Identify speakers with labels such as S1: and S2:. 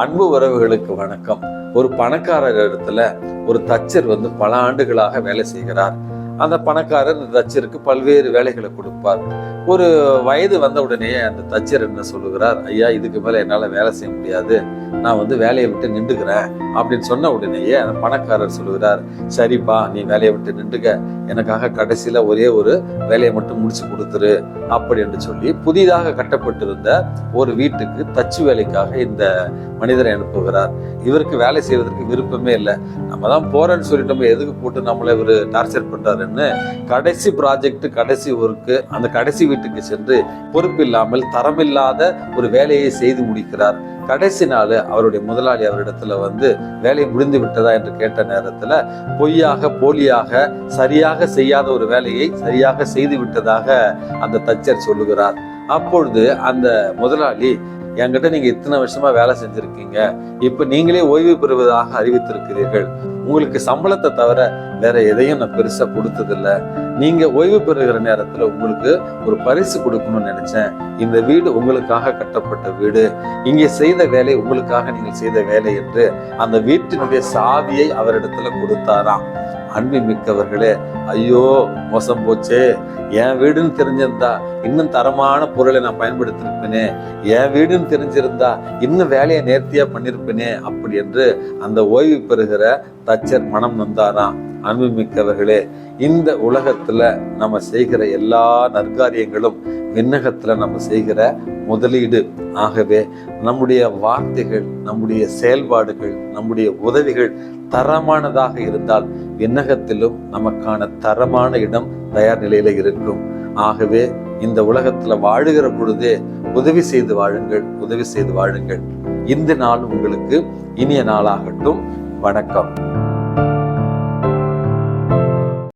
S1: அன்பு உறவுகளுக்கு வணக்கம். ஒரு பணக்காரர் இடத்துல ஒரு தச்சர் பல ஆண்டுகளாக வேலை செய்கிறார். அந்த பணக்காரர் இந்த தச்சருக்கு பல்வேறு வேலைகளை கொடுப்பார். ஒரு வயது வந்த உடனே அந்த தச்சர் என்ன சொல்லுகிறார், ஐயா இதுக்கு மேல என்னால வேலை செய்ய முடியாது, நான் வேலையை விட்டு நின்றுக்கிறேன் அப்படின்னு சொன்ன உடனேயே அந்த பணக்காரர் சொல்லுகிறார், சரிப்பா நீ வேலையை விட்டு நின்றுக்க, எனக்காக கடைசியில ஒரே ஒரு வேலையை மட்டும் முடிச்சு கொடுத்துரு அப்படி என்று சொல்லி புதிதாக கட்டப்பட்டிருந்த ஒரு வீட்டுக்கு தச்சு வேலைக்காக இந்த மனிதரை அனுப்புகிறார். இவருக்கு வேலை செய்வதற்கு விருப்பமே இல்லை. நம்ம தான் போறேன்னு சொல்லிட்டு எதுக்கு போட்டு நம்மளை இவர் டார்ச்சர் பண்றாருன்னு கடைசி ப்ராஜெக்ட், கடைசி ஒர்க்கு, அந்த கடைசி வீட்டுக்கு சென்று பொறுப்பில்லாமல் தரமில்லாத ஒரு வேலையை செய்து முடிக்கிறார். கடைசி நாள் அவருடைய முதலாளி அவரிடத்துல வேலை முடிந்து விட்டதா என்று கேட்ட நேரத்துல பொய்யாக போலியாக சரியாக செய்யாத ஒரு வேலையை சரியாக செய்து விட்டதாக அந்த தச்சர் சொல்லுகிறார். அப்பொழுது அந்த முதலாளி, என்கிட்ட நீங்க இத்தனை வருஷமா வேலை செஞ்சிருக்கீங்க, இப்ப நீங்களே ஓய்வு பெறுவதாக அறிவித்திருக்கிறீர்கள், உங்களுக்கு சம்பளத்தை தவிர வேற எதையும் நான் பெருசா கொடுத்ததில்லை, நீங்க ஓய்வு பெறுகிற நேரத்துல உங்களுக்கு ஒரு பரிசு கொடுக்கணும்னு நினைச்சேன், இந்த வீடு உங்களுக்காக கட்டப்பட்ட வீடு, இங்கே செய்த வேலை உங்களுக்காக நீங்கள் செய்த வேலை என்று அந்த வீட்டினுடைய சாவியை அவரிடத்துல கொடுத்தாராம். அன்பு மிக்கவர்களே, ஐயோ மோசம் போச்சே, என் வீடுன்னு தெரிஞ்சிருந்தா இன்னும் தரமான பொருளை நான் பயன்படுத்திருப்பேனே, என் வீடுன்னு தெரிஞ்சிருந்தா இன்னும் வேலையை நேர்த்தியா பண்ணிருப்பேனே அப்படி என்று அந்த ஓய்வு பெறுகிற தச்சர் மனம் நொந்தாராம். அன்பு மிக்கவர்களே, இந்த உலகத்துல நம்ம செய்கிற எல்லா நற்காரியங்களும் விண்ணகத்துல நம்ம செய்கிற முதலீடு. ஆகவே நம்முடைய வார்த்தைகள், நம்முடைய செயல்பாடுகள், நம்முடைய உதவிகள் தரமானதாக இருந்தால் விண்ணகத்திலும் நமக்கான தரமான இடம் தயார் நிலையில இருக்கும். ஆகவே இந்த உலகத்துல வாழுகிற பொழுதே உதவி செய்து வாழுங்கள், உதவி செய்து வாழுங்கள். இந்த நாள் உங்களுக்கு இனிய நாளாகட்டும். வணக்கம்.